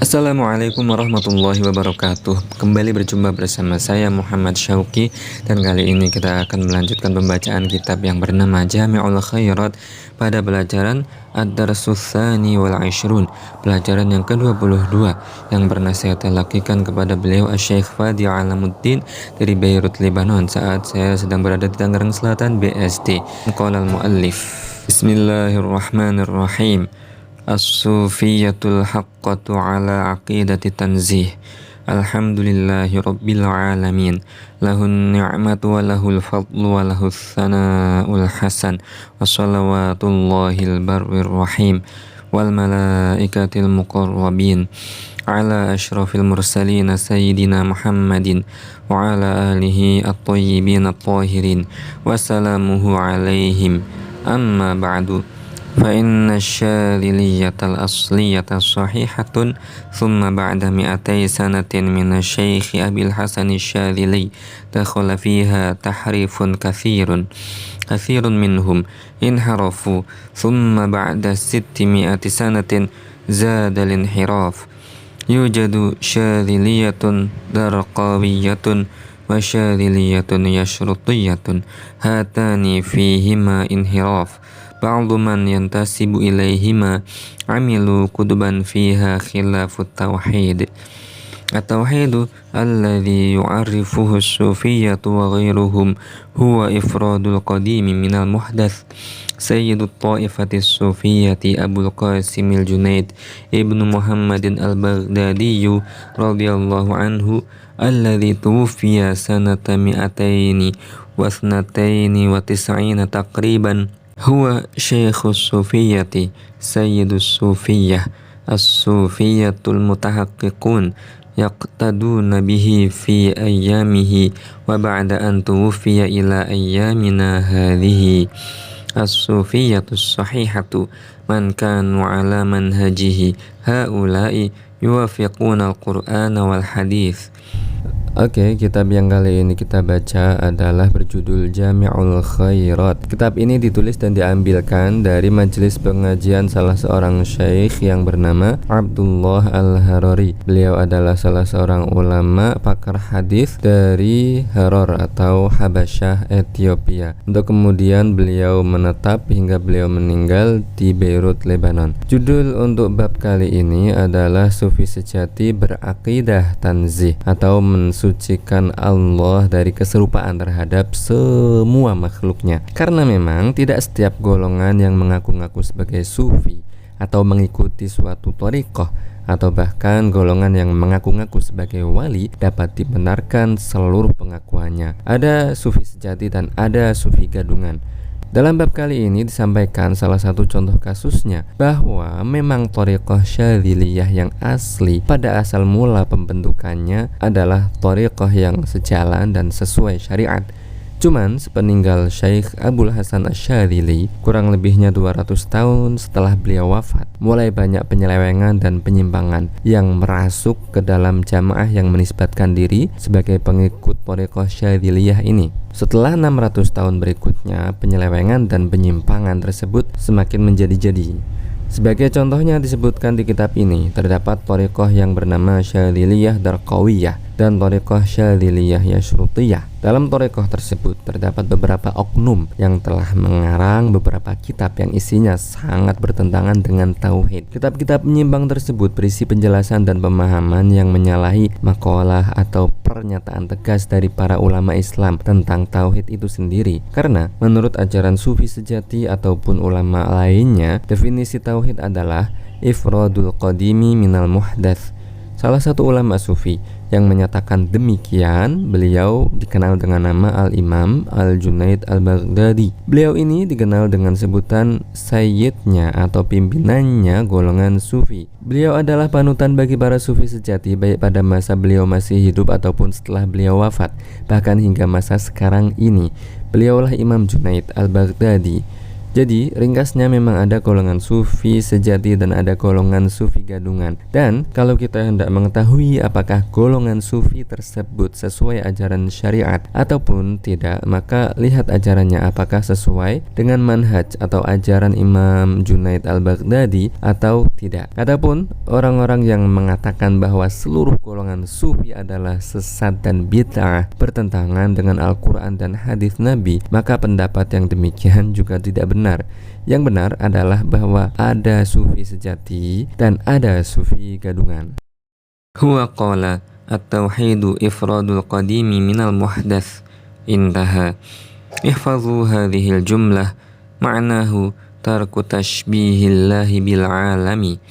Assalamualaikum warahmatullahi wabarakatuh. Kembali berjumpa bersama saya Muhammad Syauqi, dan kali ini kita akan melanjutkan pembacaan kitab yang bernama Jami'ul Khairat pada pelajaran Ad-Darsus Tsani wal Ishrun, pelajaran yang ke-22 yang pernah saya lakukan kepada beliau Asy-Syaikh Fadi Alamuddin dari Beirut, Lebanon saat saya sedang berada di Tangerang Selatan, BSD. Qala al-muallif, Bismillahirrahmanirrahim. As-sufiyatul haqqatu ala aqidati tanzih. Alhamdulillahi rabbil alamin. Lahun ni'matu wa lahul fadlu wa lahus sana'ul hasan. Wa salawatullahil barrir rahim. Wal malaikatil muqarrabin. Ala ashrafil mursalin sayyidina Muhammadin. Wa ala alihi at-tayyibin at-tahirin. Wa salamuhu alaihim. Amma ba'du. فإن الشاذلية الأصلية صحيحة ثم بعد 200 سنة من الشيخ أبي الحسن الشاذلي دخل فيها تحريف كثير منهم انحرفوا ثم بعد 600 سنة زاد الانحراف يوجد شاذلية درقاوية وشاذلية يشرطية هاتان فيهما انحراف بعض من ينتسب إليهما عملوا كتبا فيها خلاف التوحيد الذي يعرفه الصوفية وغيرهم هو إفراد القديم من المحدث. سيد الطائفة الصوفية أبو القاسم الجنيد ابن محمد البغدادي رضي الله عنه الذي توفي سنة 292 تقريبا هو شيخ الصوفية سيد الصوفية. الصوفية المتحققون يقتدون به في أيامه وبعد أن توفي إلى أيامنا هذه. الصوفية الصحيحة من كانوا على منهجه هؤلاء يوافقون القرآن والحديث. Oke, kitab yang kali ini kita baca adalah berjudul Jami'ul Khairat. Kitab ini ditulis dan diambilkan dari majelis pengajian salah seorang syekh yang bernama Abdullah Al-Harari. Beliau adalah salah seorang ulama pakar hadis dari Haror atau Habasyah, Ethiopia. Untuk kemudian beliau menetap hingga beliau meninggal di Beirut, Lebanon. Judul untuk bab kali ini adalah Sufi sejati berakidah tanzih atau mensucikan Allah dari keserupaan terhadap semua makhluknya. Karena memang tidak setiap golongan yang mengaku-ngaku sebagai sufi atau mengikuti suatu thariqah atau bahkan golongan yang mengaku-ngaku sebagai wali dapat dibenarkan seluruh pengakuannya. Ada sufi sejati dan ada sufi gadungan. Dalam bab kali ini disampaikan salah satu contoh kasusnya bahwa memang thariqah syadziliyah yang asli pada asal mula pembentukannya adalah thariqah yang sejalan dan sesuai syariat. Cuman sepeninggal Syekh Abul Hasan Asy-Syadzili kurang lebihnya 200 tahun setelah beliau wafat, mulai banyak penyelewengan dan penyimpangan yang merasuk ke dalam jamaah yang menisbatkan diri sebagai pengikut thariqah syadziliyah ini. Setelah 600 tahun berikutnya, penyelewengan dan penyimpangan tersebut semakin menjadi-jadi. Sebagai contohnya disebutkan di kitab ini, terdapat thariqah yang bernama Syadziliyah Darqawiyah dan thariqah Syadziliyah Yashrutiyah. Dalam thariqah tersebut terdapat beberapa oknum yang telah mengarang beberapa kitab yang isinya sangat bertentangan dengan tauhid. Kitab-kitab menyimpang tersebut berisi penjelasan dan pemahaman yang menyalahi makalah atau pernyataan tegas dari para ulama Islam tentang tauhid itu sendiri. Karena menurut ajaran sufi sejati ataupun ulama lainnya, definisi tauhid adalah ifradul qadimi minal muhdats. Salah satu ulama sufi yang menyatakan demikian, beliau dikenal dengan nama Al-Imam Al-Junaid Al-Baghdadi. Beliau ini dikenal dengan sebutan sayyidnya atau pimpinannya golongan sufi. Beliau adalah panutan bagi para sufi sejati baik pada masa beliau masih hidup ataupun setelah beliau wafat. Bahkan hingga masa sekarang ini, beliaulah Imam Junaid Al-Baghdadi Jadi ringkasnya memang ada golongan sufi sejati dan ada golongan sufi gadungan. Dan kalau kita hendak mengetahui apakah golongan sufi tersebut sesuai ajaran syariat ataupun tidak, maka lihat ajarannya apakah sesuai dengan manhaj atau ajaran Imam Junaid al-Baghdadi atau tidak. Adapun orang-orang yang mengatakan bahwa seluruh golongan sufi adalah sesat dan bid'ah, bertentangan dengan Al-Quran dan hadis Nabi, maka pendapat yang demikian juga tidak benar. Yang benar adalah bahwa ada sufi sejati dan ada sufi gadungan. Huwa qala at-tauhidu ifradul qadimi minal muhdath intaha. Ihfazu hadhil jumlah ma'nahu tarku tashbihillahi bil alami.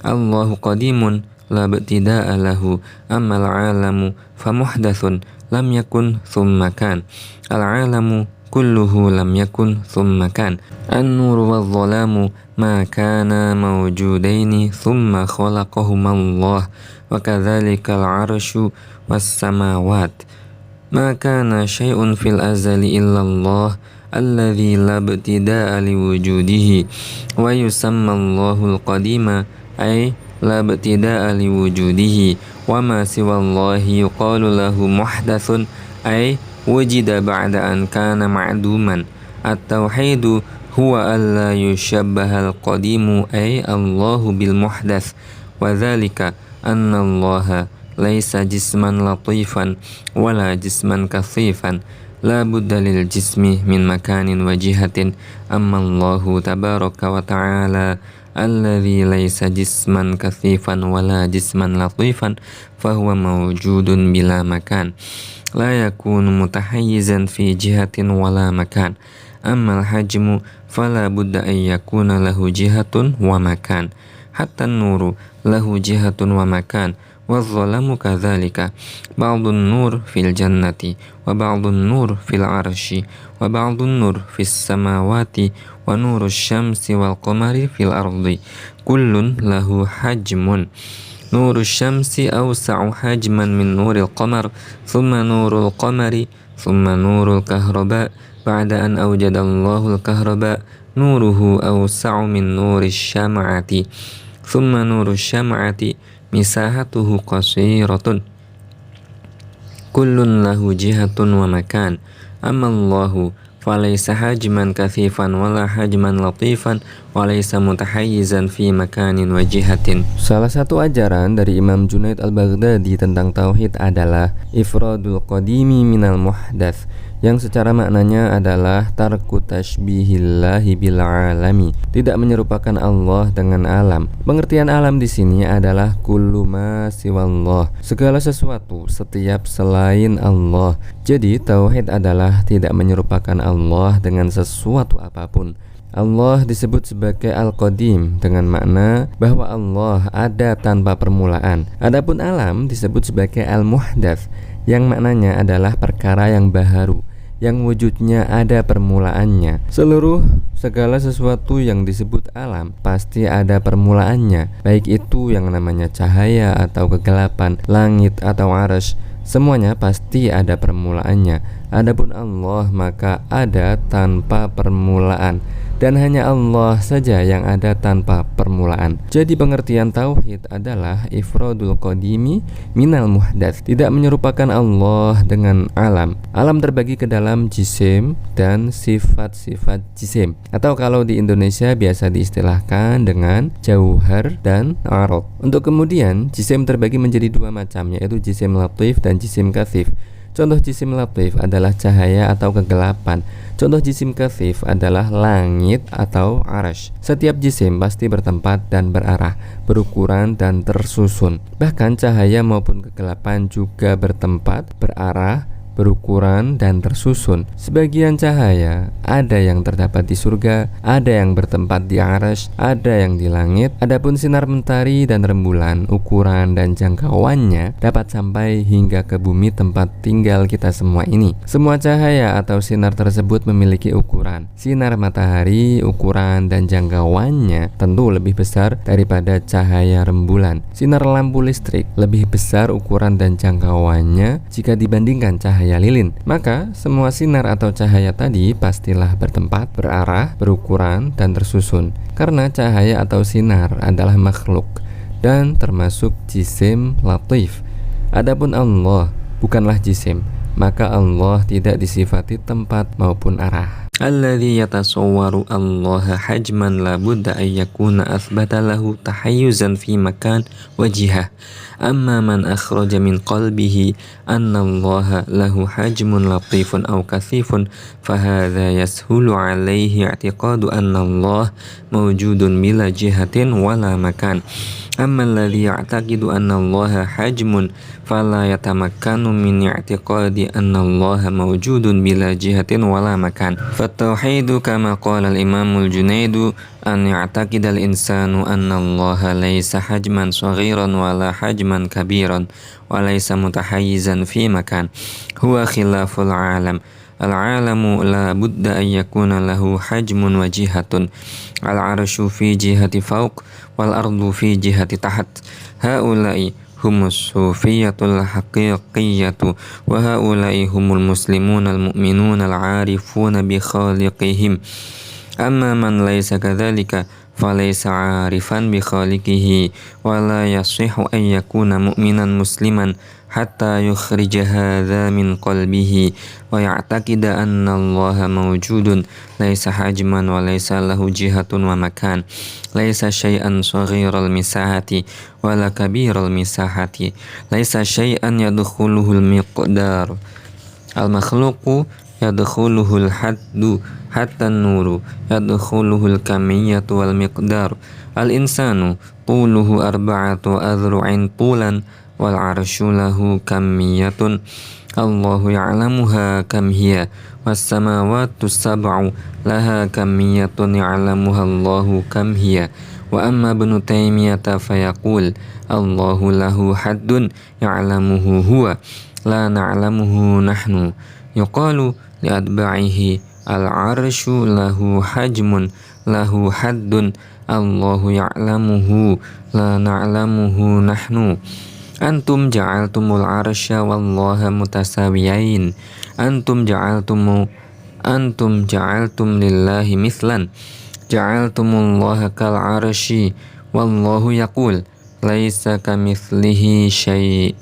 Allahu qadimun la ibtida'a lahu ammal alamu famuhdathun lam yakun thumma kan. Al-alamu kulluhu lam yakun thumma kan. An-nur wal-dhalamu ma kana mawjudaini thumma khalaqahumallah wa kadzalika al-arsyu was-samawat ma kana syai'un fil azali illallah alladzi la ibtida'a liwujudihi wa yusamma Allahul qadima ay la ibtida'a liwujudihi wa ma siwallahi yuqalu lahu muhdathun ay wujida ba'da an kana ma'duman. At-tauhidu huwa alla yushabbaha al-qadimu ay Allahu bil muhdath wa dhalika anna Allaha laysa jisman latifan wala jisman kathifan la budda lil jismi min makanin wa jihatin amma Allahu tabaraka wa ta'ala alladhi laysa jisman kathifan wala jisman latifan fahuwa mawjudun bila makan la yakunu mutahayyizan fi jihatin wala makan. Ammal hajmu fala budda an yakuna lahu jihatun wa makan. Hatta nuru lahu jihatun wa makan. Wadh-dhalamu kadzalika. Ba'dun nur fil jannati wa ba'dun nur fil arsy wa ba'dun nur fis samawati wa nurus syamsi wal qamari fil ardi. Kullun lahu hajmun. Nurul syamsi awsa'u hajman min nuril qamar, thumma nurul qamari, thumma nurul kahraba. Ba'da an awjadallahu al-kahraba, nuruhu awsa'u min nuris syama'ati, thumma nurul syama'ati misahatuhu qasiratun. Kullun lahu jihatun wa makan. Amma Allahu falaysa hajman kathifan wala hajman latifan walaysa mutahayyizan fi makanin wa jihatin. Salah satu ajaran dari Imam Junaid al-Baghdadi tentang tauhid adalah ifradul qadimi minal muhdath, yang secara maknanya adalah tarku tashbihillahi bil alami, tidak menyerupakan Allah dengan alam. Pengertian alam di sini adalah kullu ma siwallah, segala sesuatu setiap selain Allah. Jadi tauhid adalah tidak menyerupakan Allah dengan sesuatu apapun. Allah disebut sebagai Al-Qadim dengan makna bahwa Allah ada tanpa permulaan. Adapun alam disebut sebagai Al-Muhdats yang maknanya adalah perkara yang baharu, yang wujudnya ada permulaannya. Segala sesuatu yang disebut alam pasti ada permulaannya, baik itu yang namanya cahaya atau kegelapan, langit atau arsy, semuanya pasti ada permulaannya. Adapun Allah maka ada tanpa permulaan, dan hanya Allah saja yang ada tanpa permulaan. Jadi pengertian tauhid adalah ifradul qadimi minal muhdats, tidak menyerupakan Allah dengan alam. Alam terbagi ke dalam jisim dan sifat-sifat jisim, atau kalau di Indonesia biasa diistilahkan dengan jauhar dan arad. Untuk kemudian jisim terbagi menjadi dua macam, yaitu jisim latif dan jisim kathif. Contoh jisim latif adalah cahaya atau kegelapan. Contoh jisim kathif adalah langit atau arsy. Setiap jisim pasti bertempat dan berarah, berukuran dan tersusun. Bahkan cahaya maupun kegelapan juga bertempat, berarah, berukuran dan tersusun. Sebagian cahaya ada yang terdapat di surga, ada yang bertempat di arsy, ada yang di langit. Adapun sinar mentari dan rembulan, ukuran dan jangkauannya dapat sampai hingga ke bumi tempat tinggal kita semua ini. Semua cahaya atau sinar tersebut memiliki ukuran. Sinar matahari, ukuran dan jangkauannya tentu lebih besar daripada cahaya rembulan. Sinar lampu listrik lebih besar ukuran dan jangkauannya jika dibandingkan cahaya cahaya lilin. Maka semua sinar atau cahaya tadi pastilah bertempat, berarah, berukuran, dan tersusun. Karena cahaya atau sinar adalah makhluk dan termasuk jisim latif. Adapun Allah bukanlah jisim, maka Allah tidak disifati tempat maupun arah. الذي يتصور الله حجما لابد أن يكون أثبت له تحيزا في مكان وجهة. أما من أخرج من قلبه أن الله له حجم لطيف أو كثيف فهذا يسهل عليه اعتقاد أن الله موجود بلا جهة ولا مكان. أما الذي يعتقد أن الله حجم فلا يتمكن من اعتقاد أن الله موجود بلا جهة ولا مكان. فالتوحيد كما قال الإمام الجنيد أن يعتقد الإنسان أن الله ليس حجما صغيرا ولا حجما كبيرا وليس متحيزا في مكان، هو خلاف العالم. العالم لا بد أن يكون له حجم وجهة، العرش في جهة فوق والأرض في جهة تحت. هؤلاء هم الصوفية الحقيقية، وهؤلاء هم المسلمون المؤمنون العارفون بخالقهم. أما من ليس كذلك فليس عارفا بخالقه، ولا يصح أن يكون مؤمنا مسلما حتى يخرج هذا من قلبه ويعتقد أن الله موجود ليس حجما وليس له جهة ومكان، ليس شيئا صغير المساحة ولا كبير المساحة، ليس شيئا يدخله المقدار. المخلوق يدخله الحد حتى النور يدخله الكمية والمقدار. الإنسان طوله 4 أذرع طولا والعرش له كمية الله يعلمها كم هي، والسماوات السبع لها كمية يعلمها الله كم هي. وأما ابن تيمية فيقول الله له حد يعلمه هو لا نعلمه نحن. يقال لأتباعه العرش له حجم له حد الله يعلمه لا نعلمه نحن. أنتم جعلتم العرش والله متساويين، أنتم جعلتم لله مثلا، جعلتم الله كالعرش والله يقول ليس كمثله شيء.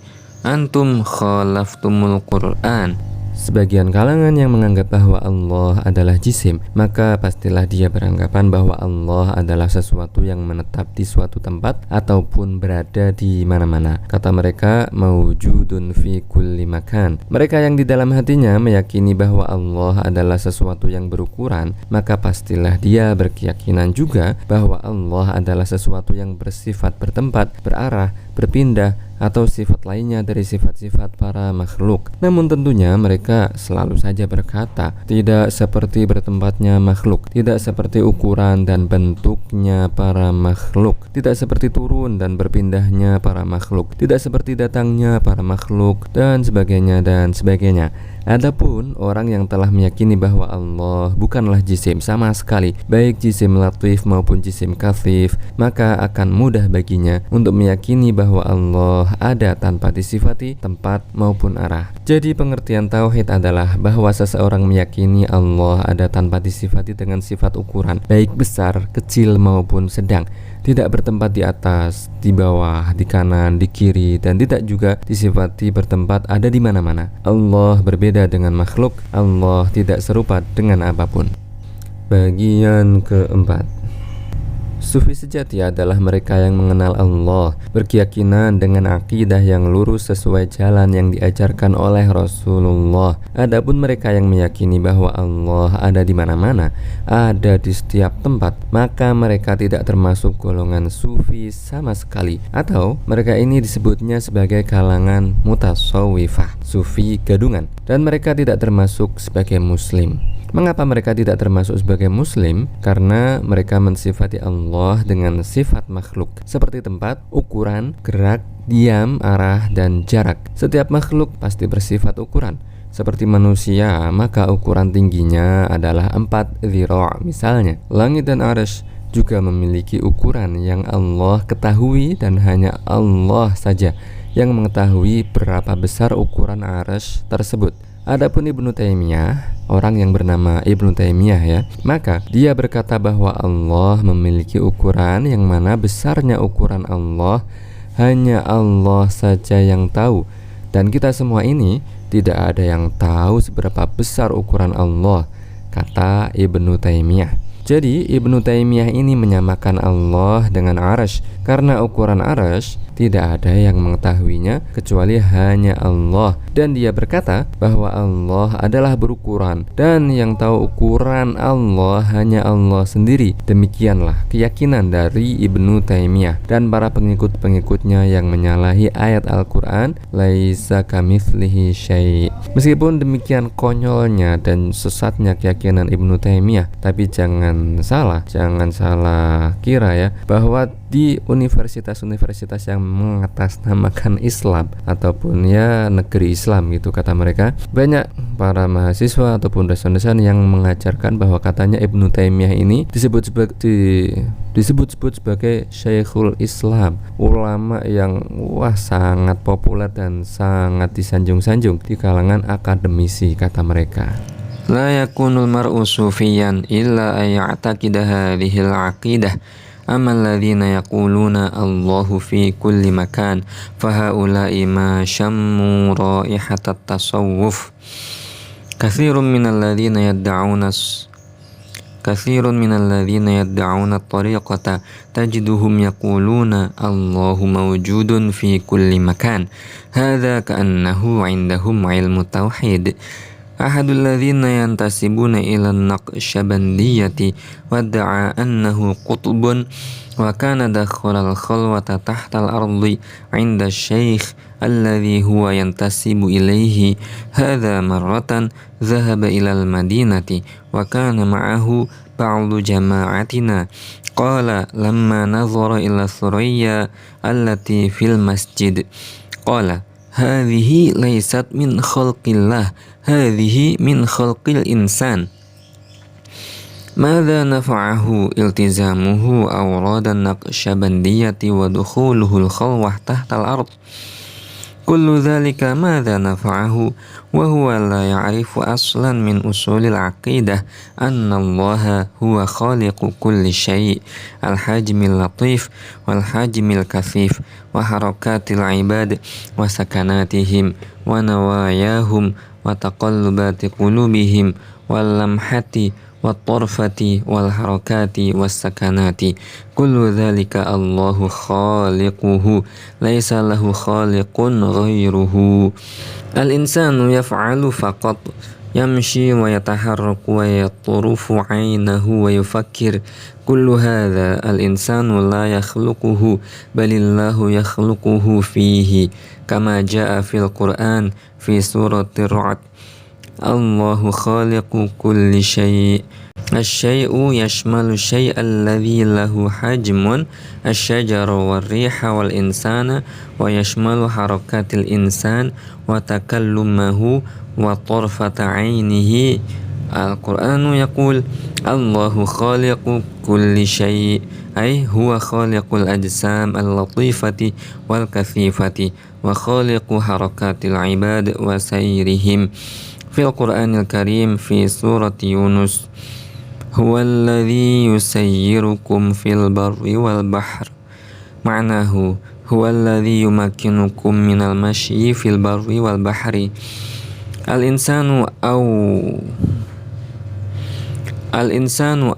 أنتم خالفتم القرآن. Sebagian kalangan yang menganggap bahwa Allah adalah jisim, maka pastilah dia beranggapan bahwa Allah adalah sesuatu yang menetap di suatu tempat ataupun berada di mana-mana. Kata mereka, maujudun fi kulli makan. Mereka yang di dalam hatinya meyakini bahwa Allah adalah sesuatu yang berukuran, maka pastilah dia berkeyakinan juga bahwa Allah adalah sesuatu yang bersifat bertempat, berarah, berpindah, atau sifat lainnya dari sifat-sifat para makhluk. Namun tentunya mereka selalu saja berkata, tidak seperti bertempatnya makhluk, tidak seperti ukuran dan bentuknya para makhluk, tidak seperti turun dan berpindahnya para makhluk, tidak seperti datangnya para makhluk, dan sebagainya dan sebagainya. Adapun orang yang telah meyakini bahwa Allah bukanlah jisim sama sekali, baik jisim latif maupun jisim kathif, maka akan mudah baginya untuk meyakini bahwa Allah ada tanpa disifati tempat maupun arah. Jadi pengertian tauhid adalah bahwa seseorang meyakini Allah ada tanpa disifati dengan sifat ukuran, baik besar, kecil maupun sedang, tidak bertempat di atas, di bawah, di kanan, di kiri, dan tidak juga disifati bertempat ada di mana-mana. Allah berbeda dengan makhluk, Allah tidak serupa dengan apapun. Bagian keempat, Sufi sejati adalah mereka yang mengenal Allah, berkeyakinan dengan akidah yang lurus sesuai jalan yang diajarkan oleh Rasulullah. Adapun mereka yang meyakini bahwa Allah ada di mana-mana, ada di setiap tempat, maka mereka tidak termasuk golongan Sufi sama sekali, atau mereka ini disebutnya sebagai kalangan mutasawwifah, Sufi gadungan, dan mereka tidak termasuk sebagai Muslim. Mengapa mereka tidak termasuk sebagai Muslim? Karena mereka mensifati Allah dengan sifat makhluk, seperti tempat, ukuran, gerak, diam, arah, dan jarak. Setiap makhluk pasti bersifat ukuran. Seperti manusia, maka ukuran tingginya adalah 4 dhira' misalnya. Langit dan arsy juga memiliki ukuran yang Allah ketahui, dan hanya Allah saja yang mengetahui berapa besar ukuran arsy tersebut. Adapun Ibnu Taimiyah, orang yang bernama Ibnu Taimiyah ya, maka dia berkata bahwa Allah memiliki ukuran yang mana besarnya ukuran Allah hanya Allah saja yang tahu, dan kita semua ini tidak ada yang tahu seberapa besar ukuran Allah, kata Ibnu Taimiyah. Jadi Ibnu Taimiyah ini menyamakan Allah dengan Arsy, karena ukuran Arsy tidak ada yang mengetahuinya kecuali hanya Allah, dan dia berkata bahwa Allah adalah berukuran dan yang tahu ukuran Allah hanya Allah sendiri. Demikianlah keyakinan dari Ibnu Taimiyah dan para pengikut-pengikutnya yang menyalahi ayat Al-Quran laisa kamitslihi syai'. Meskipun demikian konyolnya dan sesatnya keyakinan Ibnu Taimiyah, tapi jangan salah kira ya, bahwa di universitas-universitas yang mengatasnamakan Islam ataupun ya negeri Islam gitu kata mereka, banyak para mahasiswa ataupun dosen-dosen yang mengajarkan bahwa katanya Ibnu Taimiyah ini disebut-sebut sebagai Syekhul Islam, ulama yang sangat populer dan sangat disanjung-sanjung di kalangan akademisi kata mereka. لا يكون المرء صوفيا إلا أن يعتقد هذه العقيدة أما الذين يقولون الله في كل مكان فهؤلاء ما شموا رائحة التصوف كثير من الذين يدعون الطريقة تجدهم يقولون الله موجود في كل مكان هذا كأنه عندهم علم التوحيد أحد الذين ينتسبون إلى النقشبندية وادعى أنه قطب وكان دخل الخلوة تحت الأرض عند الشيخ الذي هو ينتسب إليه هذا مرة ذهب إلى المدينة وكان معه بعض جماعتنا قال لما نظر إلى الثريا التي في المسجد قال هذه ليست من خلق الله هذه من خلق الإنسان ماذا نفعه التزامه أوراد النقشبندية ودخوله الخلوة تحت الأرض كل ذلك ماذا نفعه وهو لا يعرف أصلا من أصول العقيدة أن الله هو خالق كل شيء الحجم اللطيف والحجم الكثيف وحركات العباد وسكناتهم ونواياهم وتقلبات قلوبهم واللمحة والطرفة والحركات والسكنات كل ذلك الله خالقه ليس له خالق غيره الإنسان يفعل فقط يمشي ويتحرك ويطرف عينه ويفكر كل هذا الإنسان لا يخلقه بل الله يخلقه فيه كما جاء في القرآن في سورة الرعد الله خالق كل شيء الشيء يشمل الشيء الذي له حجم الشجر والريح والإنسان ويشمل حركات الإنسان وتكلمه وطرفة عينه القرآن يقول الله خالق كل شيء أي هو خالق الأجسام اللطيفة والكثيفة وخالق حركات العباد وسيرهم في القرآن الكريم في سورة يونس هو الذي يسيركم في البر والبحر معناه هو الذي يمكنكم من المشي في البر والبحر الإنسان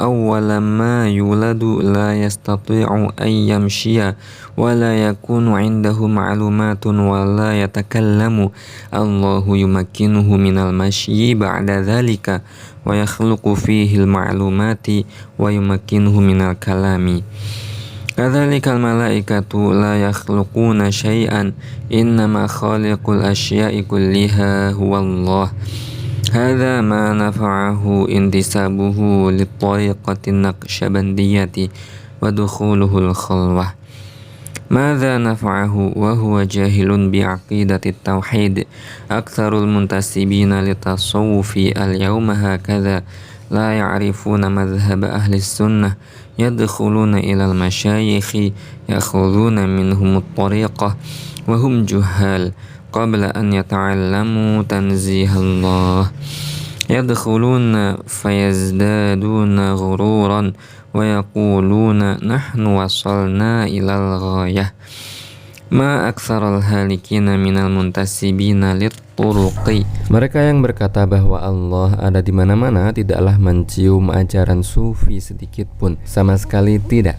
أول ما يولد لا يستطيع أن يمشي ولا يكون عنده معلومات ولا يتكلم الله يمكنه من المشي بعد ذلك ويخلق فيه المعلومات ويمكنه من الكلام كذلك الملائكة لا يخلقون شيئا إنما خالق الأشياء كلها هو الله هذا ما نفعه انتسابه للطريقة النقشبندية ودخوله الخلوة ماذا نفعه وهو جاهل بعقيدة التوحيد أكثر المنتسبين للتصوف اليوم هكذا لا يعرفون مذهب أهل السنة يدخلون إلى المشايخ يأخذون منهم الطريقة وهم جهال قبل أن يتعلموا تنزيه الله يدخلون فيزدادون غرورا ويقولون نحن وصلنا إلى الغاية ما أكثر الهالكين من المنتسبين للطرق. Mereka yang berkata bahwa Allah ada di mana-mana tidaklah mencium ajaran sufi sedikit pun, sama sekali tidak.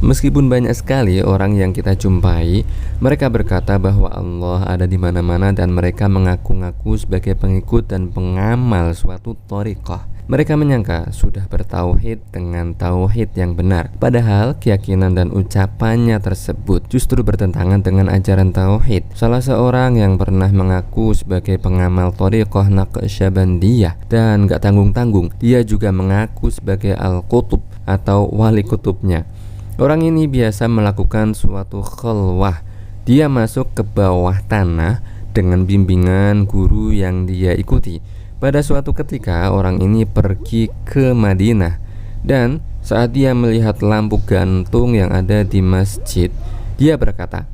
Meskipun banyak sekali orang yang kita jumpai, mereka berkata bahwa Allah ada di mana-mana dan mereka mengaku-ngaku sebagai pengikut dan pengamal suatu thariqah. Mereka menyangka sudah bertauhid dengan tauhid yang benar, padahal keyakinan dan ucapannya tersebut justru bertentangan dengan ajaran tauhid. Salah seorang yang pernah mengaku sebagai pengamal thariqah Naqsyabandiyah dan gak tanggung-tanggung, dia juga mengaku sebagai al-qutub atau wali kutubnya. Orang ini biasa melakukan suatu khalwah. Dia masuk ke bawah tanah dengan bimbingan guru yang dia ikuti. Pada suatu ketika orang ini pergi ke Madinah, dan saat dia melihat lampu gantung yang ada di masjid, dia berkata,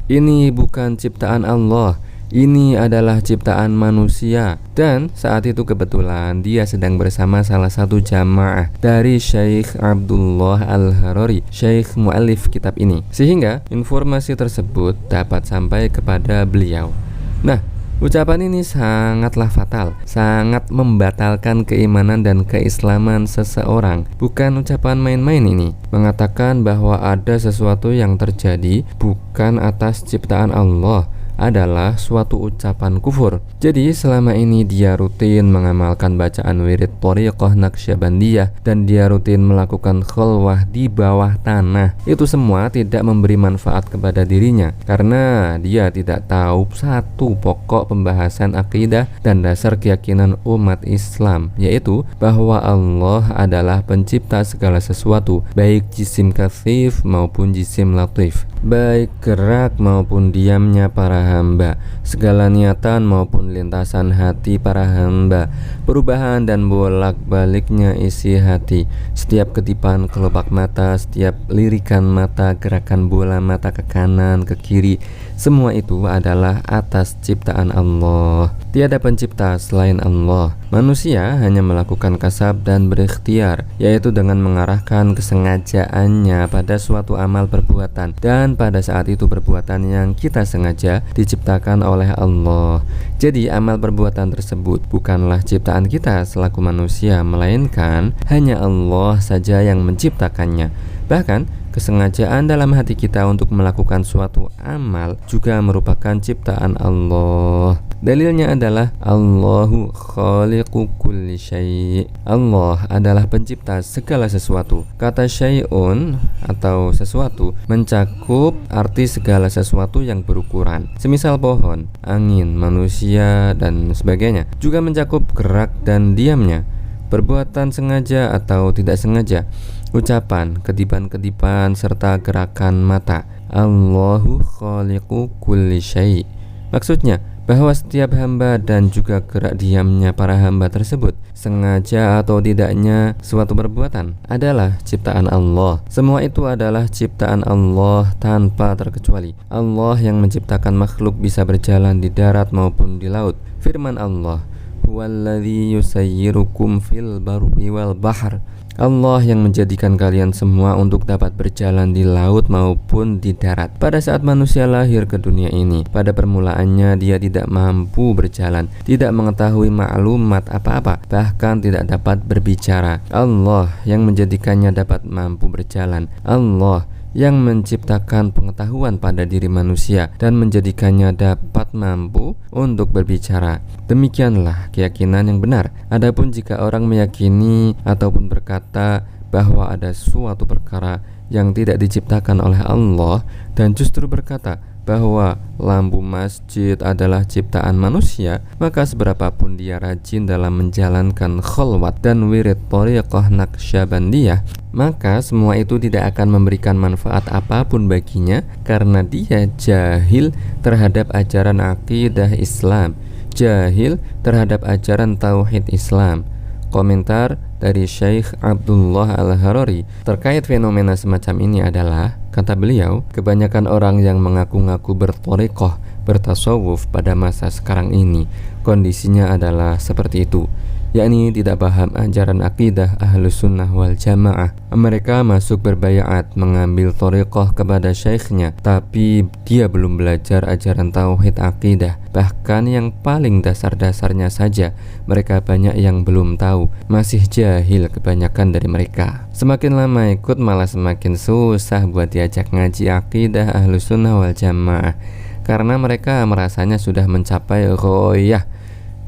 "Ini bukan ciptaan Allah, ini adalah ciptaan manusia." Dan saat itu kebetulan dia sedang bersama salah satu jamaah dari Syekh Abdullah Al-Harari, Syekh mu'allif kitab ini, sehingga informasi tersebut dapat sampai kepada beliau. Nah, ucapan ini sangatlah fatal, sangat membatalkan keimanan dan keislaman seseorang. Bukan ucapan main-main ini. Mengatakan bahwa ada sesuatu yang terjadi bukan atas ciptaan Allah adalah suatu ucapan kufur. Jadi selama ini dia rutin mengamalkan bacaan wirid thariqah Naqsyabandiyah dan dia rutin melakukan khalwah di bawah tanah. Itu semua tidak memberi manfaat kepada dirinya karena dia tidak tahu satu pokok pembahasan akidah dan dasar keyakinan umat Islam, yaitu bahwa Allah adalah pencipta segala sesuatu, baik jisim katsif maupun jisim latif, baik gerak maupun diamnya para hamba, segala niatan maupun lintasan hati para hamba, perubahan dan bolak-baliknya isi hati, setiap kedipan kelopak mata, setiap lirikan mata, gerakan bola mata ke kanan, ke kiri, semua itu adalah atas ciptaan Allah. Tiada pencipta selain Allah. Manusia hanya melakukan kasab dan berikhtiar, yaitu dengan mengarahkan kesengajaannya pada suatu amal perbuatan, dan pada saat itu perbuatan yang kita sengaja diciptakan oleh Allah. Jadi amal perbuatan tersebut bukanlah ciptaan kita selaku manusia, melainkan hanya Allah saja yang menciptakannya. Bahkan kesengajaan dalam hati kita untuk melakukan suatu amal juga merupakan ciptaan Allah. Dalilnya adalah Allahu khaliqu kulli syai'. Allah adalah pencipta segala sesuatu. Kata syai'un atau sesuatu mencakup arti segala sesuatu yang berukuran, semisal pohon, angin, manusia, dan sebagainya. Juga mencakup gerak dan diamnya, perbuatan sengaja atau tidak sengaja, ucapan, kedipan-kedipan, serta gerakan mata. Allahu khaliqu kulli syai'. Maksudnya bahwa setiap hamba dan juga gerak diamnya para hamba tersebut, sengaja atau tidaknya suatu perbuatan, adalah ciptaan Allah. Semua itu adalah ciptaan Allah tanpa terkecuali. Allah yang menciptakan makhluk bisa berjalan di darat maupun di laut. Firman Allah, "Huwallazi yusayyirukum fil barri wal bahr." Allah yang menjadikan kalian semua untuk dapat berjalan di laut maupun di darat. Pada saat manusia lahir ke dunia ini, pada permulaannya dia tidak mampu berjalan, tidak mengetahui maklumat apa-apa, bahkan tidak dapat berbicara. Allah yang menjadikannya dapat mampu berjalan. Allah yang menciptakan pengetahuan pada diri manusia dan menjadikannya dapat mampu untuk berbicara. Demikianlah keyakinan yang benar. Adapun jika orang meyakini ataupun berkata bahwa ada suatu perkara yang tidak diciptakan oleh Allah dan justru berkata bahwa lampu masjid adalah ciptaan manusia, maka seberapapun dia rajin dalam menjalankan khalwat dan wirid thariqah Naqsyabandiyah, maka semua itu tidak akan memberikan manfaat apapun baginya karena dia jahil terhadap ajaran akidah Islam, jahil terhadap ajaran tauhid Islam. Komentar dari Syekh Abdullah Al-Harari terkait fenomena semacam ini adalah, kata beliau, kebanyakan orang yang mengaku-ngaku berthariqah, bertasawuf pada masa sekarang ini kondisinya adalah seperti itu, yakni tidak paham ajaran akidah Ahlus Sunnah wal Jamaah. Mereka masuk berbayat mengambil thariqah kepada syekhnya, tapi dia belum belajar ajaran tauhid akidah. Bahkan yang paling dasar-dasarnya saja mereka banyak yang belum tahu, masih jahil kebanyakan dari mereka. Semakin lama ikut malah semakin susah buat diajak ngaji akidah Ahlus Sunnah wal Jamaah, karena mereka merasanya sudah mencapai ghoyah.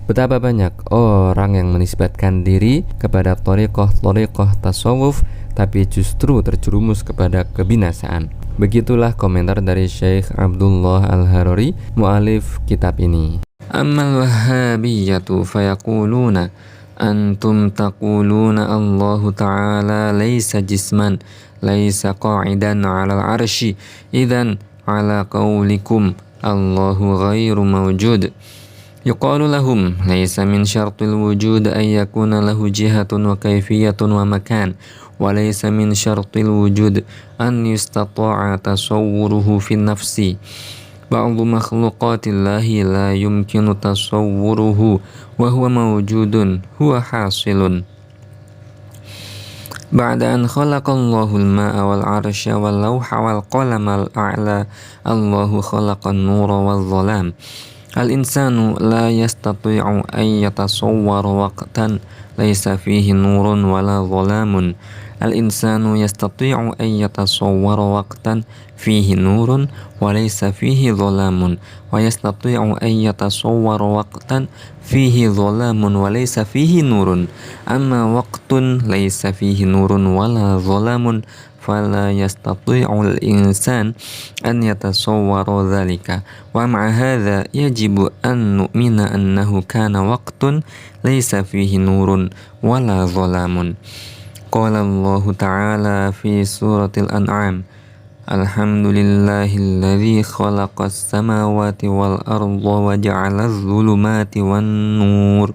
Betapa banyak orang yang menisbatkan diri kepada thariqah tasawuf tapi justru terjerumus kepada kebinasaan. Begitulah komentar dari Syekh Abdullah Al-Harari, mu'alif kitab ini. Ammal wahhabiyatu fayaquluna antum taquluna Allah Ta'ala laysa jisman laysa qa'idan 'alal 'arsy idzan 'ala qawlikum Allahu ghairu mawjud. Yuqalu lahum laysa min syartil wujud an yakuna lahu jihatun wa kayfiyatun wa makan wa laysa min syartil wujud an yustata'a tasawwuruhu fi nafsi. Ba'du makhluqatillahi la yumkinu tasawwuruhu wa huwa mawjudun huwa hasilun. Ba'da an khalaqallahu al-ma'a wal 'arsya wal lawha wal qalama al-a'la Allahu khalaqan nura wal dhalam. Al-insanu la yastati'u an yatasawwara waqtan laysa fihi nurun wala dhalamun. Al-insanu yastati'u an yatasawwara waqtan fihi nurun wa laysa fihi dhalamun wa yastati'u an yatasawwara waqtan fihi dhalamun wa laysa fihi nurun. Amma waqtun laysa fihi nurun wala dhalamun fala yastati'ul insan an yatasawwara dhalika wa ma'a hadha yajibu an nu'mina annahu kana waqtun laysa fihi nurun wala dhalamun. Qala Allah Ta'ala fi suratil An'am, Alhamdulillahilladzi khalaqas samawati wal arda wa ja'alaz zulumati wan nur.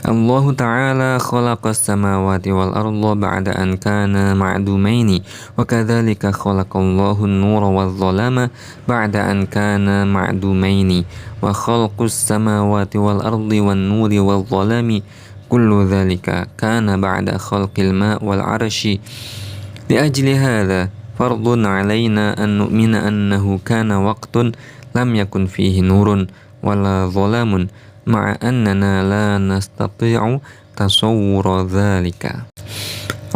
Allah Ta'ala khalaqas samawati wal arda ba'da an kana ma'dumaini wa kadzalika khalaqallahu an-nura wal dhalama ba'da an kana ma'dumaini wa khalqus samawati wal ardi wan nuri wal dhalami kullu dzalika kana ba'da khalqil ma' wal 'arsy. Li ajli hadza fardun 'alaina an nu'mina annahu kana waqtun lam yakun fihi nurun wala dhalamun ma'a annana la nastati'u tasawwura dhalika.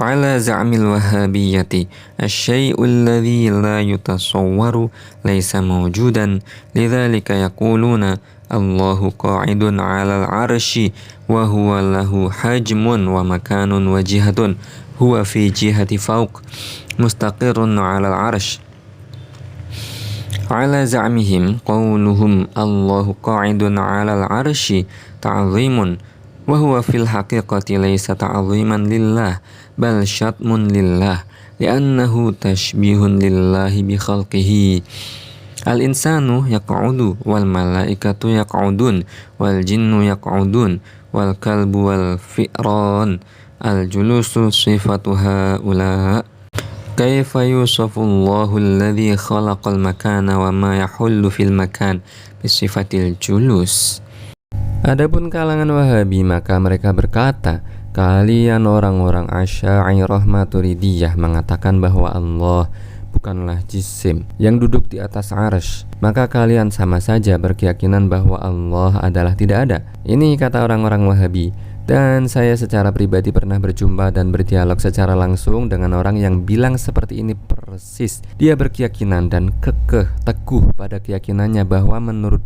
Ala za'mil wahhabiyyati asy-syai'u alladhi la yutasawwaru laysa mawjudan lidzalika yaquluna Allahu qa'idun 'alal 'arsy wa huwa lahu hajmun wa makanun wa jihatun huwa fi jihati fawq mustaqirrun 'alal 'arsy. Ala za'mihim qawluhum Allahu qa'idun 'alal 'arsy ta'zimun wa huwa fil haqiqati laysa ta'ziman lillah bal syatmun lillah li'annahu tashbihun lillahi bi khalqihi. Al-insanu yaq'udu wal malaikatu yaq'udun wal jinnu yaq'udun wal kalbu wal fi'ran al-julusu sifatu haula. Kaifa yusafullahu alladhi khalaqal makana wa ma yahullu fil makan bisifatil julus. Adapun kalangan Wahabi, maka mereka berkata, kalian orang-orang Asy'ariyah Maturidiyah mengatakan bahwa Allah bukanlah jisim yang duduk di atas arsy, maka kalian sama saja berkeyakinan bahwa Allah adalah tidak ada. Ini kata orang-orang Wahabi. Dan saya secara pribadi pernah berjumpa dan berdialog secara langsung dengan orang yang bilang seperti ini persis. Dia berkeyakinan dan kekeh teguh pada keyakinannya bahwa menurut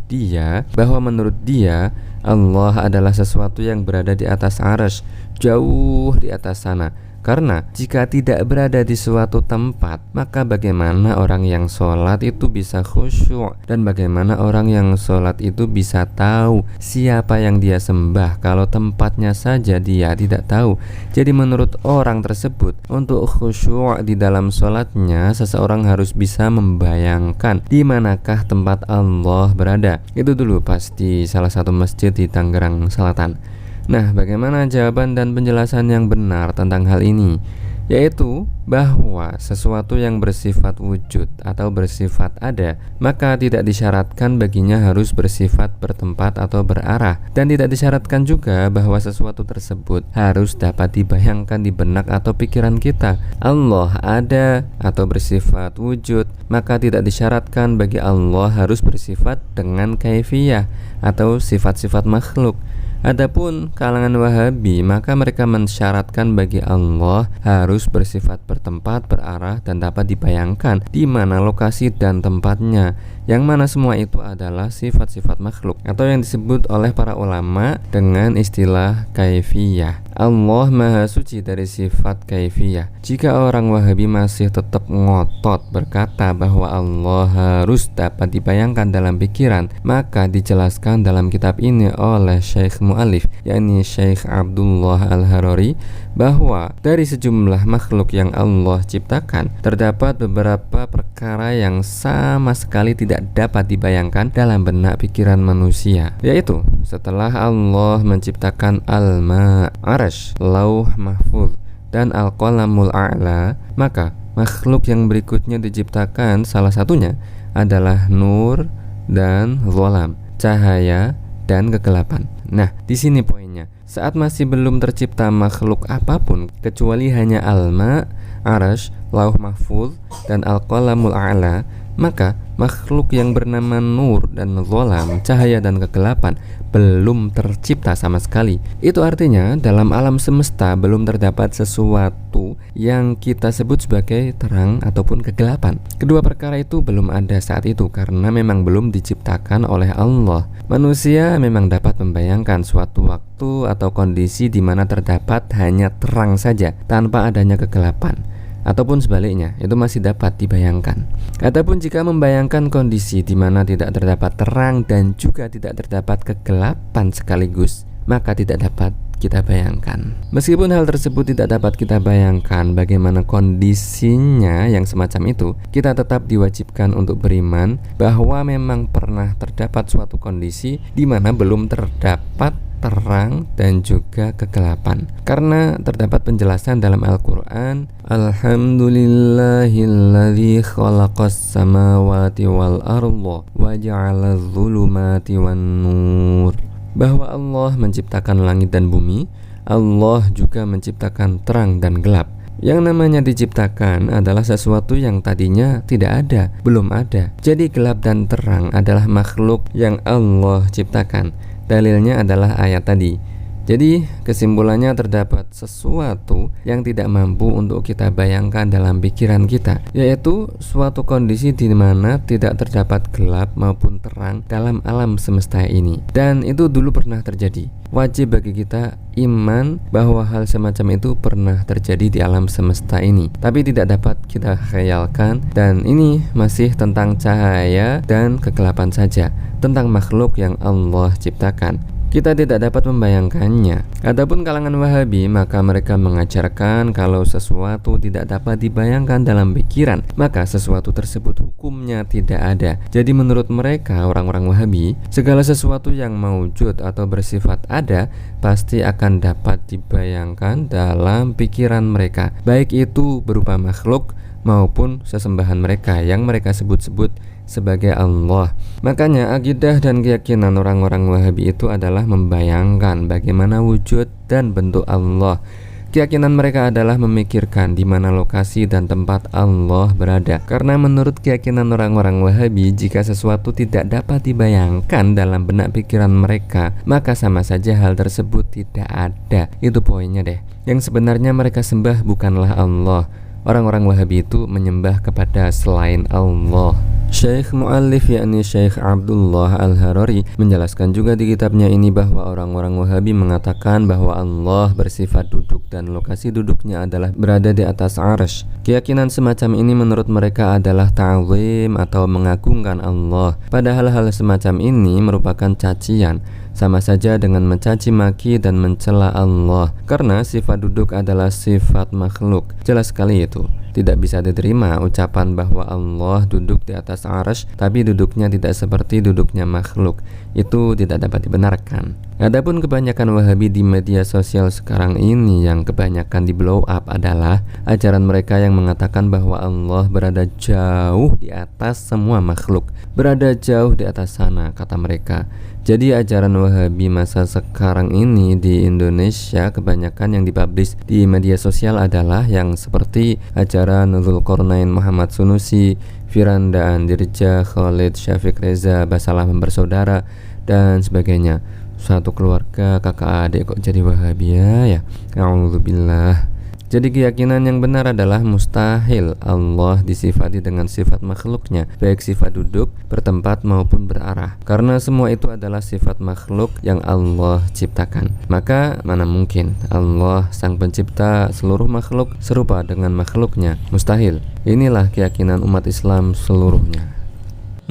dia Allah adalah sesuatu yang berada di atas arsy, jauh di atas sana. Karena jika tidak berada di suatu tempat, maka bagaimana orang yang sholat itu bisa khusyuk, dan bagaimana orang yang sholat itu bisa tahu siapa yang dia sembah kalau tempatnya saja dia tidak tahu. Jadi menurut orang tersebut, untuk khusyuk di dalam sholatnya, seseorang harus bisa membayangkan di manakah tempat Allah berada. Itu dulu pasti salah satu masjid di Tangerang Selatan. Nah, bagaimana jawaban dan penjelasan yang benar tentang hal ini? Yaitu bahwa sesuatu yang bersifat wujud atau bersifat ada, maka tidak disyaratkan baginya harus bersifat bertempat atau berarah, dan tidak disyaratkan juga bahwa sesuatu tersebut harus dapat dibayangkan di benak atau pikiran kita. Allah ada atau bersifat wujud, maka tidak disyaratkan bagi Allah harus bersifat dengan kaifiyah atau sifat-sifat makhluk. Adapun kalangan Wahabi, maka mereka mensyaratkan bagi Allah harus bersifat bertempat, berarah, dan dapat dibayangkan di mana lokasi dan tempatnya, yang mana semua itu adalah sifat-sifat makhluk atau yang disebut oleh para ulama dengan istilah kaifiyah. Allah Maha Suci dari sifat kaifiyah. Jika orang Wahabi masih tetap ngotot berkata bahwa Allah harus dapat dibayangkan dalam pikiran, maka dijelaskan dalam kitab ini oleh Syekh Mu'allif, yakni Syekh Abdullah Al-Harari, bahwa dari sejumlah makhluk yang Allah ciptakan, terdapat beberapa perkara yang sama sekali tidak dapat dibayangkan dalam benak pikiran manusia, yaitu setelah Allah menciptakan al-ma', arash, lauh mahfuz, dan al-qalamul a'la, maka makhluk yang berikutnya diciptakan salah satunya adalah nur dan zalam, cahaya dan kegelapan. Nah, di sini poinnya. Saat masih belum tercipta makhluk apapun kecuali hanya al-ma', arash, lauh mahfuz, dan al-qalamul a'la, maka makhluk yang bernama nur dan zalam, cahaya dan kegelapan, belum tercipta sama sekali. Itu artinya dalam alam semesta belum terdapat sesuatu yang kita sebut sebagai terang ataupun kegelapan. Kedua perkara itu belum ada saat itu karena memang belum diciptakan oleh Allah. Manusia memang dapat membayangkan suatu waktu atau kondisi di mana terdapat hanya terang saja tanpa adanya kegelapan, ataupun sebaliknya, itu masih dapat dibayangkan. Adapun jika membayangkan kondisi di mana tidak terdapat terang dan juga tidak terdapat kegelapan sekaligus, maka tidak dapat kita bayangkan. Meskipun hal tersebut tidak dapat kita bayangkan bagaimana kondisinya yang semacam itu, kita tetap diwajibkan untuk beriman bahwa memang pernah terdapat suatu kondisi di mana belum terdapat terang dan juga kegelapan. Karena terdapat penjelasan dalam Al-Quran, Alhamdulillahilladzi khalaqas samawati wal arda wa ja'alaz zulumati wan nur, bahwa Allah menciptakan langit dan bumi, Allah juga menciptakan terang dan gelap. Yang namanya diciptakan adalah sesuatu yang tadinya tidak ada, belum ada. Jadi gelap dan terang adalah makhluk yang Allah ciptakan. Dalilnya adalah ayat tadi. Jadi kesimpulannya terdapat sesuatu yang tidak mampu untuk kita bayangkan dalam pikiran kita, yaitu suatu kondisi di mana tidak terdapat gelap maupun terang dalam alam semesta ini. Dan itu dulu pernah terjadi. Wajib bagi kita iman bahwa hal semacam itu pernah terjadi di alam semesta ini, tapi tidak dapat kita khayalkan. Dan ini masih tentang cahaya dan kegelapan saja, tentang makhluk yang Allah ciptakan. Kita tidak dapat membayangkannya. Adapun kalangan Wahabi, maka mereka mengajarkan kalau sesuatu tidak dapat dibayangkan dalam pikiran, maka sesuatu tersebut hukumnya tidak ada. Jadi menurut mereka, orang-orang Wahabi, segala sesuatu yang maujud atau bersifat ada pasti akan dapat dibayangkan dalam pikiran mereka, baik itu berupa makhluk maupun sesembahan mereka yang mereka sebut-sebut sebagai Allah. Makanya akidah dan keyakinan orang-orang Wahabi itu adalah membayangkan bagaimana wujud dan bentuk Allah. Keyakinan mereka adalah memikirkan di mana lokasi dan tempat Allah berada. Karena menurut keyakinan orang-orang Wahabi, jika sesuatu tidak dapat dibayangkan dalam benak pikiran mereka, maka sama saja hal tersebut tidak ada. Itu poinnya deh. Yang sebenarnya mereka sembah bukanlah Allah. Orang-orang Wahabi itu menyembah kepada selain Allah. Syekh Mu'allif yakni Syekh Abdullah Al-Harari menjelaskan juga di kitabnya ini bahwa orang-orang Wahabi mengatakan bahwa Allah bersifat duduk dan lokasi duduknya adalah berada di atas arsy. Keyakinan semacam ini menurut mereka adalah ta'zim atau mengagungkan Allah. Padahal hal semacam ini merupakan cacian, sama saja dengan mencaci maki dan mencela Allah, karena sifat duduk adalah sifat makhluk. Jelas sekali itu. Tidak bisa diterima ucapan bahwa Allah duduk di atas arsy tapi duduknya tidak seperti duduknya makhluk. Itu tidak dapat dibenarkan. Adapun kebanyakan Wahabi di media sosial sekarang ini yang kebanyakan di blow up adalah ajaran mereka yang mengatakan bahwa Allah berada jauh di atas semua makhluk, berada jauh di atas sana, kata mereka. Jadi ajaran Wahabi masa sekarang ini di Indonesia kebanyakan yang dipublish di media sosial adalah yang seperti ajaran Dzulqarnain Muhammad Sunusi, Firanda Andirja, Khalid Syafiq Reza, Basalah Bersaudara, dan sebagainya. Suatu keluarga kakak adik kok jadi Wahabi ya. A'udzubillah. Jadi keyakinan yang benar adalah mustahil Allah disifati dengan sifat makhluknya, baik sifat duduk, bertempat maupun berarah, karena semua itu adalah sifat makhluk yang Allah ciptakan. Maka mana mungkin Allah sang pencipta seluruh makhluk serupa dengan makhluknya? Mustahil. Inilah keyakinan umat Islam seluruhnya.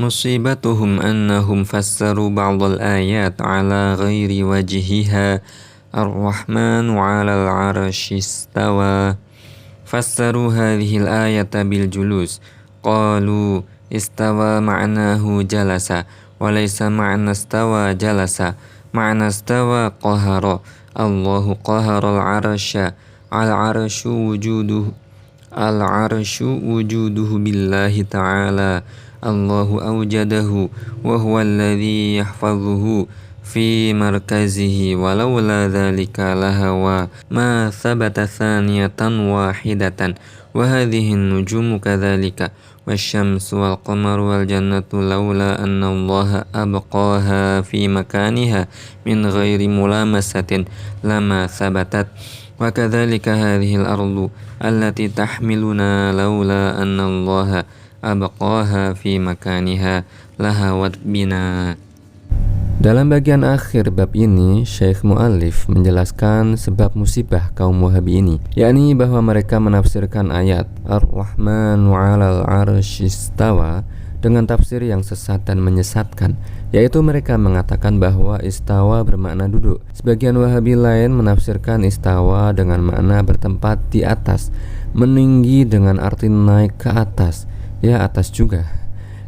مصيبتهم أنهم فسروا بعض الآيات على غير وجهها. الرحمن على العرش استوى. فسروا هذه الآية بالجلوس. قالوا استوى معناه جلس، وليس معنى استوى جلس. معنى استوى قهر. الله قهر العرش. العرش وجوده بالله تعالى. الله أوجده وهو الذي يحفظه في مركزه، ولولا ذلك لهوى ما ثبت ثانية واحدة. وهذه النجوم كذلك، والشمس والقمر والجنة، لولا أن الله أبقاها في مكانها من غير ملامسة لما ثبتت. وكذلك هذه الأرض التي تحملنا، لولا أن الله abqaha fi makaniha lahawat bina. Dalam bagian akhir bab ini, Syekh Mu'allif menjelaskan sebab musibah kaum Wahabi ini, yakni bahwa mereka menafsirkan ayat Ar-Rahmanu 'alal 'arsy istawa dengan tafsir yang sesat dan menyesatkan, yaitu mereka mengatakan bahwa istawa bermakna duduk. Sebagian Wahabi lain menafsirkan istawa dengan makna bertempat di atas, meninggi dengan arti naik ke atas, ya atas juga.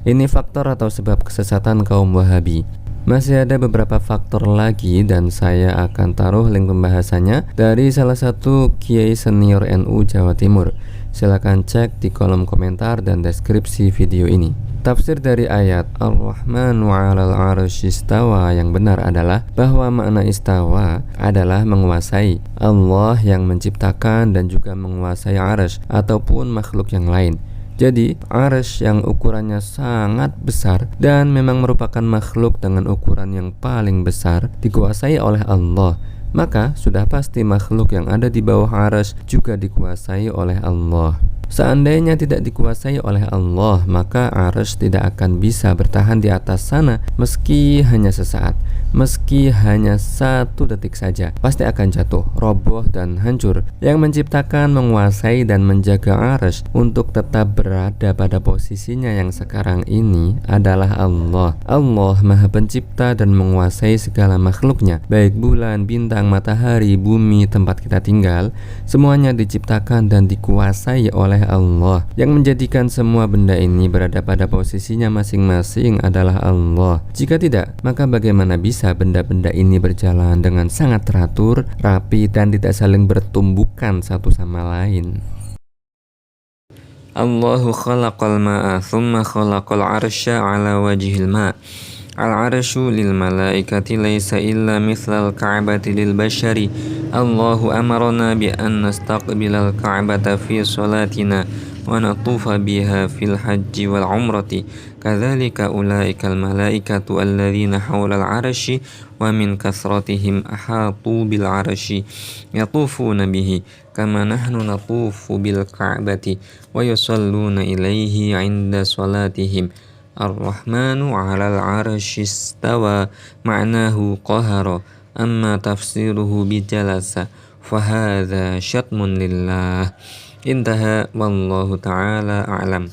Ini faktor atau sebab kesesatan kaum Wahabi. Masih ada beberapa faktor lagi dan saya akan taruh link pembahasannya dari salah satu kiai senior NU Jawa Timur. Silakan cek di kolom komentar dan deskripsi video ini. Tafsir dari ayat Ar-Rahmanu 'alal 'arsy istawa yang benar adalah bahwa makna istawa adalah menguasai. Allah yang menciptakan dan juga menguasai arsy ataupun makhluk yang lain. Jadi arsy yang ukurannya sangat besar dan memang merupakan makhluk dengan ukuran yang paling besar dikuasai oleh Allah, maka sudah pasti makhluk yang ada di bawah arsy juga dikuasai oleh Allah. Seandainya tidak dikuasai oleh Allah, maka arsy tidak akan bisa bertahan di atas sana meski hanya sesaat, meski hanya 1 detik saja, pasti akan jatuh, roboh dan hancur. Yang menciptakan, menguasai dan menjaga arsy untuk tetap berada pada posisinya yang sekarang ini adalah Allah. Allah Maha Pencipta dan menguasai segala makhluknya, baik bulan, bintang, matahari, bumi, tempat kita tinggal, semuanya diciptakan dan dikuasai oleh Allah. Yang menjadikan semua benda ini berada pada posisinya masing-masing adalah Allah. Jika tidak, maka bagaimana bisa benda-benda ini berjalan dengan sangat teratur, rapi, dan tidak saling bertumbukan satu sama lain? Allahu khalaqal ma'a thumma khalaqal arsya ala wajhil ma'. Al-arsyu lil malaikati laysa illa mithlal ka'bati lil bashari. Allahu amarna bi an nastaqbilal ka'bata fi salatina wa natufa biha fil hajji wal umrati. Kadzalika ulaikal malaikatu alladzina hawla al-arsyi wa min kathratihim ahatu bil arsyi yatufuna bihi kama nahnu natufu bil ka'bati wa yusalluna ilaihi 'inda salatihim. Ar-Rahmanu 'alal 'arsy istawa ma'nahu qahara, amma tafsiruhu bijalasa fahadha syatmun lillah. Intaha wallahu ta'ala a'lam.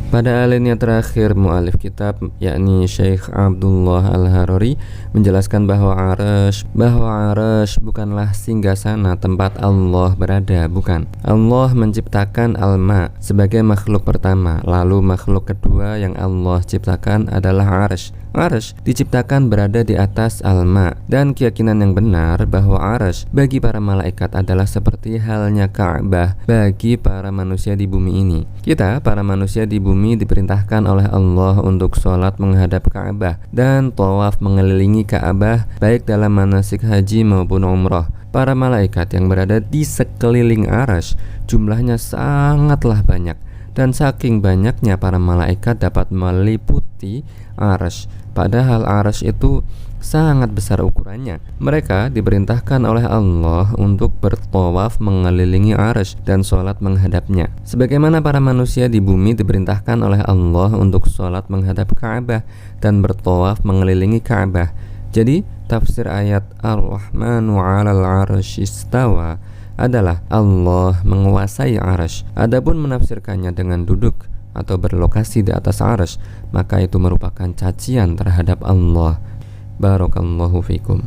Pada alinea terakhir mu'alif kitab, yakni Syekh Abdullah Al-Harari, menjelaskan bahwa arsy bukanlah singgasana tempat Allah berada, bukan. Allah menciptakan al-ma sebagai makhluk pertama, lalu makhluk kedua yang Allah ciptakan adalah arsy. Arsy diciptakan berada di atas al-ma, dan keyakinan yang benar bahwa arsy bagi para malaikat adalah seperti halnya Ka'bah bagi para manusia di bumi ini. Kita para manusia di bumi diperintahkan oleh Allah untuk sholat menghadap Ka'bah dan tawaf mengelilingi Ka'bah baik dalam manasik haji maupun umroh. Para malaikat yang berada di sekeliling arsy jumlahnya sangatlah banyak, dan saking banyaknya para malaikat dapat meliputi arsy, padahal arsy itu sangat besar ukurannya. Mereka diperintahkan oleh Allah untuk bertawaf mengelilingi arsy dan sholat menghadapnya, sebagaimana para manusia di bumi diperintahkan oleh Allah untuk sholat menghadap Ka'bah dan bertawaf mengelilingi Ka'bah. Jadi tafsir ayat Ar-Rahmanu 'alal 'arsy istawa adalah Allah menguasai arsy. Adapun menafsirkannya dengan duduk atau berlokasi di atas arsy, maka itu merupakan cacian terhadap Allah. Barakallahu fikum.